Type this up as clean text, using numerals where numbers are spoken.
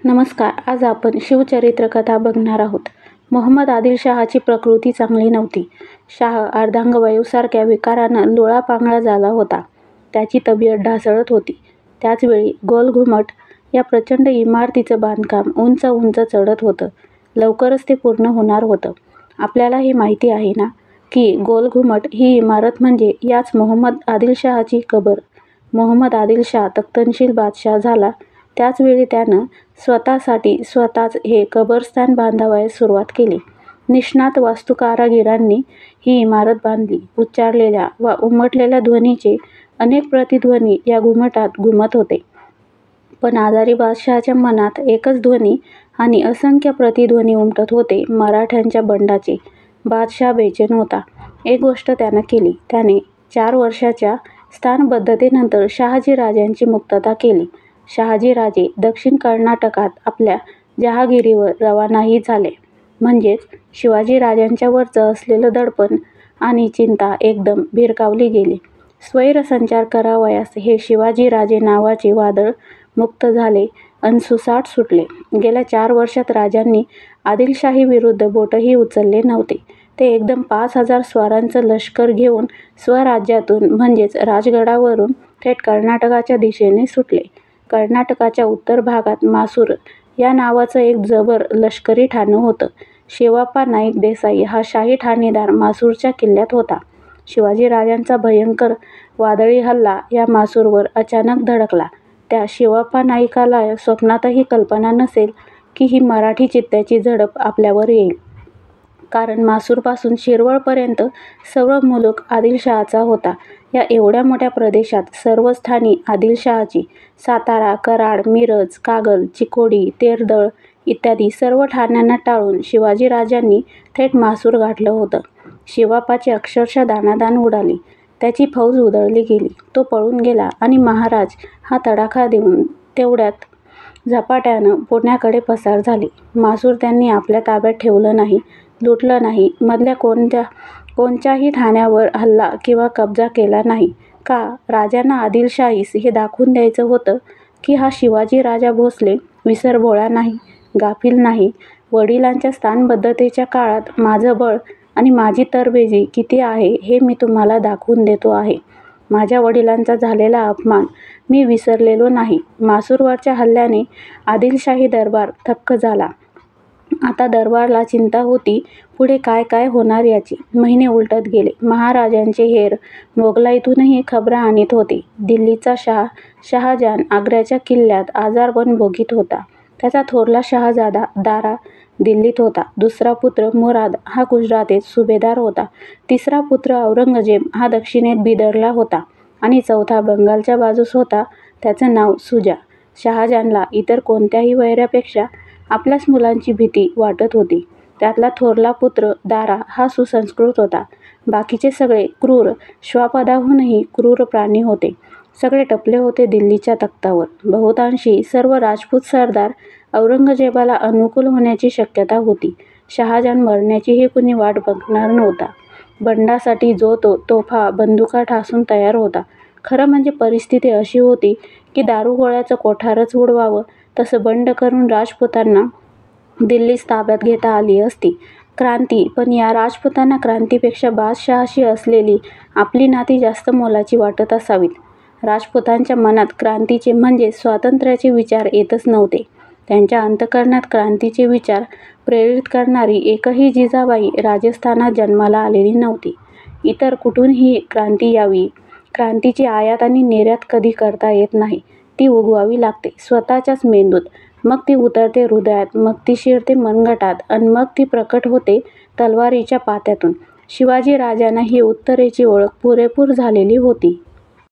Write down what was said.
नमस्कार. आज आपण शिवचरित्र कथा बघणार आहोत. मोहम्मद आदिलशहाची प्रकृती चांगली नव्हती. शाह अर्धांगवायूसारख्या विकारानं लुळापांगळा झाला होता. त्याची तब्येत ढासळत होती. त्याचवेळी गोलघुमट या प्रचंड इमारतीचं बांधकाम उंच उंच चढत होतं. लवकरच ते पूर्ण होणार होतं. आपल्याला हे माहिती आहे ना की गोलघुमट ही इमारत म्हणजे याच मोहम्मद आदिलशहाची कबर. मोहम्मद आदिलशाह तख्तनशील बादशाह झाला त्याचवेळी त्यानं स्वतःसाठी स्वतःच हे कबरस्थान बांधावयास सुरुवात केली. निष्णात वास्तुकारागिरांनी ही इमारत बांधली. उच्चारलेल्या वा उमटलेल्या ध्वनीचे अनेक प्रतिध्वनी या घुमटात घुमत होते. पण आजारी बादशहाच्या मनात एकच ध्वनी आणि असंख्य प्रतिध्वनी उमटत होते, मराठ्यांच्या बंडाचे. बादशाह बेचैन होता. एक गोष्ट त्यानं केली. त्याने 4 वर्षाच्या स्थानबद्धतेनंतर शहाजीराजांची मुक्तता केली. शहाजीराजे दक्षिण कर्नाटकात आपल्या जहागिरीवर रवानाही झाले. म्हणजेच शिवाजीराजांच्यावरचं असलेलं दडपण आणि चिंता एकदम भिरकावली गेली. स्वैरसंचार करावयास हे शिवाजीराजे नावाचे वादळ मुक्त झाले अन सुसाट सुटले. गेल्या 4 वर्षात राजांनी आदिलशाहीविरुद्ध बोटही उचलले नव्हते. ते एकदम 5,000 स्वारांचं लष्कर घेऊन स्वराज्यातून म्हणजेच राजगडावरून थेट कर्नाटकाच्या दिशेने सुटले. कर्नाटकाच्या उत्तर भागात मासूर या नावाचं एक जबर लष्करी ठाणं होतं. शिवाप्पा नाईक देसाई हा शाही ठाणेदार मासूरच्या किल्ल्यात होता. शिवाजीराजांचा भयंकर वादळी हल्ला या मासूरवर अचानक धडकला. त्या शिवाप्पा नाईकाला स्वप्नातही कल्पना नसेल की ही मराठी चित्त्याची झडप आपल्यावर येईल. कारण मासूरपासून शिरवळपर्यंत सर्व मुलूक आदिलशहाचा होता. या एवढ्या मोठ्या प्रदेशात सर्वच ठाणी आदिलशहाची. सातारा, कराड, मिरज, कागल, चिकोडी, तेरदळ इत्यादी सर्व ठाण्यांना टाळून शिवाजीराजांनी थेट मासूर गाठलं होतं. शिवाप्पाची अक्षरशः दाणादाण उडाली. त्याची फौज उधळली गेली. तो पळून गेला आणि महाराज हा तडाखा देऊन तेवढ्यात झपाट्यानं पुण्याकडे पसार झाले. मासूर त्यांनी आपल्या ताब्यात ठेवलं नाही, लुटलं नाही, मधल्या कोणत्याही ठाण्यावर हल्ला किंवा कब्जा केला नाही. का? राजांना आदिलशाहीस हे दाखवून द्यायचं होतं की हा शिवाजीराजा भोसले विसरभोळा नाही, गाफील नाही. वडिलांच्या स्थानबद्धतेच्या काळात माझं बळ आणि माझी तरबेजी किती आहे हे मी तुम्हाला दाखवून देतो आहे. माझ्या वडिलांचा झालेला अपमान मी विसरलेलो नाही. मासूरवरच्या हल्ल्याने आदिलशाही दरबार थक्क झाला. आता दरबारला चिंता होती पुढे काय काय होणार याची. महिने उलटत गेले. महाराजांचे हेर मोगलाईतूनही खबरा आणीत होते. दिल्लीचा शहाजहान आग्र्याच्या किल्ल्यात आजारपण भोगीत होता. त्याचा थोरला शहाजादा दारा दिल्लीत होता. दुसरा पुत्र मुराद हा गुजरातेत सुभेदार होता. तिसरा पुत्र औरंगजेब हा दक्षिणेत बिदरला होता आणि चौथा बंगालच्या बाजूस होता. त्याचं नाव सुजा. शहाजहानला इतर कोणत्याही वैऱ्यापेक्षा आपल्याच मुलांची भीती वाटत होती. त्यातला थोरला पुत्र दारा हा सुसंस्कृत होता. बाकीचे सगळे क्रूर, श्वापदाहूनही क्रूर प्राणी होते. सगळे टपले होते दिल्लीच्या तख्तावर. बहुतांशी सर्व राजपूत सरदार औरंगजेबाला अनुकूल होण्याची शक्यता होती. शहाजहान मरण्याचीही कुणी वाट बघणार नव्हता. बंडासाठी जो तो तोफा बंदुका ठासून तयार होता. खरं म्हणजे परिस्थिती अशी होती की दारुगोळ्याचं कोठारच उडवावं तसं बंड करून राजपुतांना दिल्लीस ताब्यात घेता आली असती. क्रांती. पण या राजपुतांना क्रांतीपेक्षा बादशहाशी असलेली आपली नाती जास्त मोलाची वाटत असावीत. राजपुतांच्या मनात क्रांतीचे म्हणजे स्वातंत्र्याचे विचार येतच नव्हते. त्यांच्या अंतःकरणात क्रांतीचे विचार प्रेरित करणारी एकही जिजाबाई राजस्थानात जन्माला आलेली नव्हती. इतर कुठूनही क्रांती यावी. क्रांतीची आयात आणि निर्यात कधी करता येत नाही. ती उगवावी लागते स्वतःच्याच मेंदूत. मग ती उतरते हृदयात, मग ती शिरते मनगटात आणि मग ती प्रकट होते तलवारीच्या पात्यातून. शिवाजीराजांना ही उत्तरेची ओळख पुरेपूर झालेली होती.